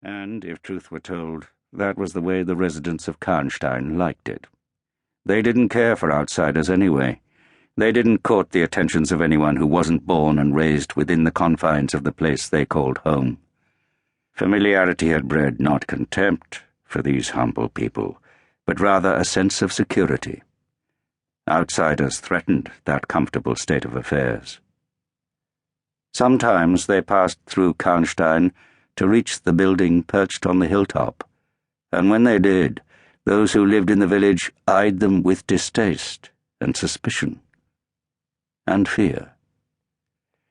And, if truth were told, that was the way the residents of Karnstein liked it. They didn't care for outsiders anyway. They didn't court the attentions of anyone who wasn't born and raised within the confines of the place they called home. Familiarity had bred not contempt for these humble people, but rather a sense of security. Outsiders threatened that comfortable state of affairs. Sometimes they passed through Karnstein to reach the building perched on the hilltop, and when they did, those who lived in the village eyed them with distaste and suspicion and fear.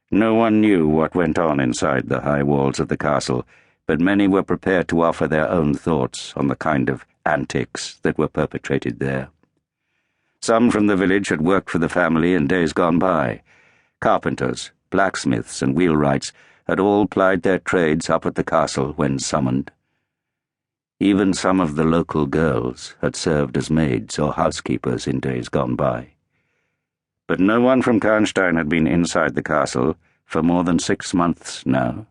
No one knew what went on inside the high walls of the castle, but many were prepared to offer their own thoughts on the kind of antics that were perpetrated there. Some from the village had worked for the family in days gone by. Carpenters, blacksmiths, and wheelwrights had all plied their trades up at the castle when summoned. Even some of the local girls had served as maids or housekeepers in days gone by. But no one from Karnstein had been inside the castle for more than 6 months now.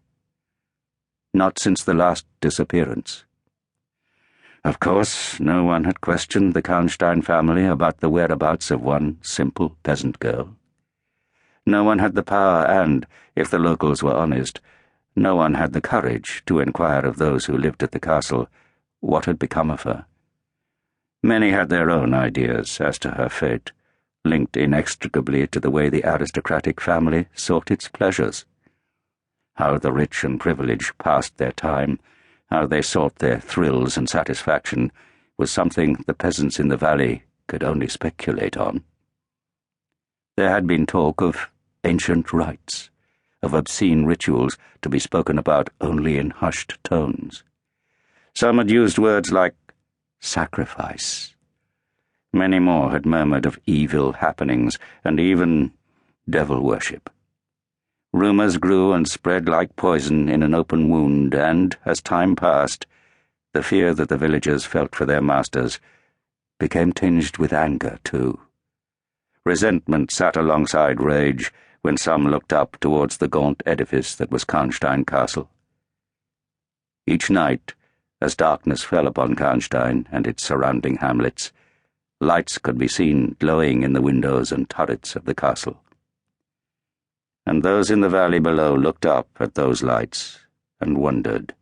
Not since the last disappearance. Of course, no one had questioned the Karnstein family about the whereabouts of one simple peasant girl. No one had the power and, if the locals were honest, no one had the courage to inquire of those who lived at the castle what had become of her. Many had their own ideas as to her fate, linked inextricably to the way the aristocratic family sought its pleasures. How the rich and privileged passed their time, how they sought their thrills and satisfaction, was something the peasants in the valley could only speculate on. There had been talk of ancient rites, of obscene rituals to be spoken about only in hushed tones. Some had used words like sacrifice. Many more had murmured of evil happenings and even devil worship. Rumours grew and spread like poison in an open wound, and, as time passed, the fear that the villagers felt for their masters became tinged with anger, too. Resentment sat alongside rage when some looked up towards the gaunt edifice that was Karnstein Castle. Each night, as darkness fell upon Karnstein and its surrounding hamlets, lights could be seen glowing in the windows and turrets of the castle. And those in the valley below looked up at those lights and wondered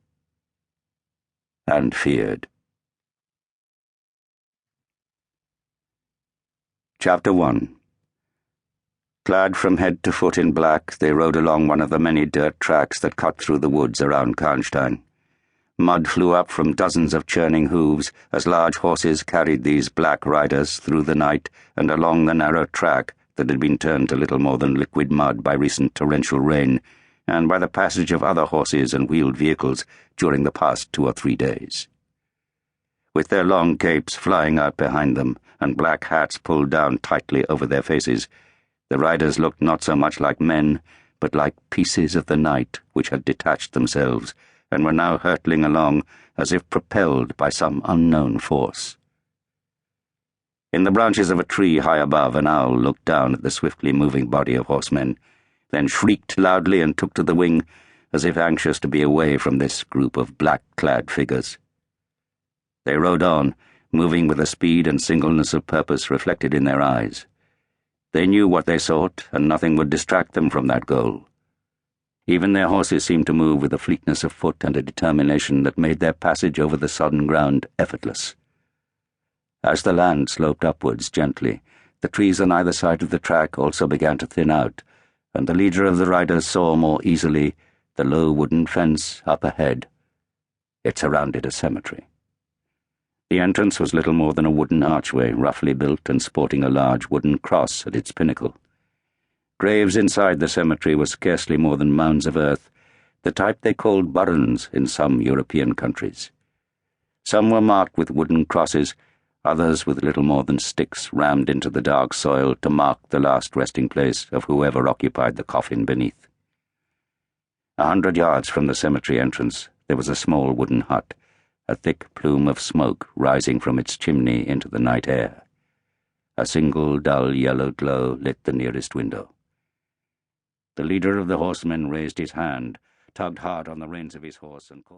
and feared. Chapter 1. Clad from head to foot in black, they rode along one of the many dirt tracks that cut through the woods around Karnstein. Mud flew up from dozens of churning hooves as large horses carried these black riders through the night and along the narrow track that had been turned to little more than liquid mud by recent torrential rain and by the passage of other horses and wheeled vehicles during the past 2 or 3 days. With their long capes flying out behind them and black hats pulled down tightly over their faces, the riders looked not so much like men, but like pieces of the night which had detached themselves and were now hurtling along as if propelled by some unknown force. In the branches of a tree high above, an owl looked down at the swiftly moving body of horsemen, then shrieked loudly and took to the wing, as if anxious to be away from this group of black-clad figures. They rode on, moving with a speed and singleness of purpose reflected in their eyes. They knew what they sought, and nothing would distract them from that goal. Even their horses seemed to move with a fleetness of foot and a determination that made their passage over the sodden ground effortless. As the land sloped upwards gently, the trees on either side of the track also began to thin out, and the leader of the riders saw more easily the low wooden fence up ahead. It surrounded a cemetery. The entrance was little more than a wooden archway, roughly built and sporting a large wooden cross at its pinnacle. Graves inside the cemetery were scarcely more than mounds of earth, the type they called burns in some European countries. Some were marked with wooden crosses, others with little more than sticks rammed into the dark soil to mark the last resting place of whoever occupied the coffin beneath. 100 yards from the cemetery entrance there was a small wooden hut, a thick plume of smoke rising from its chimney into the night air. A single dull yellow glow lit the nearest window. The leader of the horsemen raised his hand, tugged hard on the reins of his horse, and called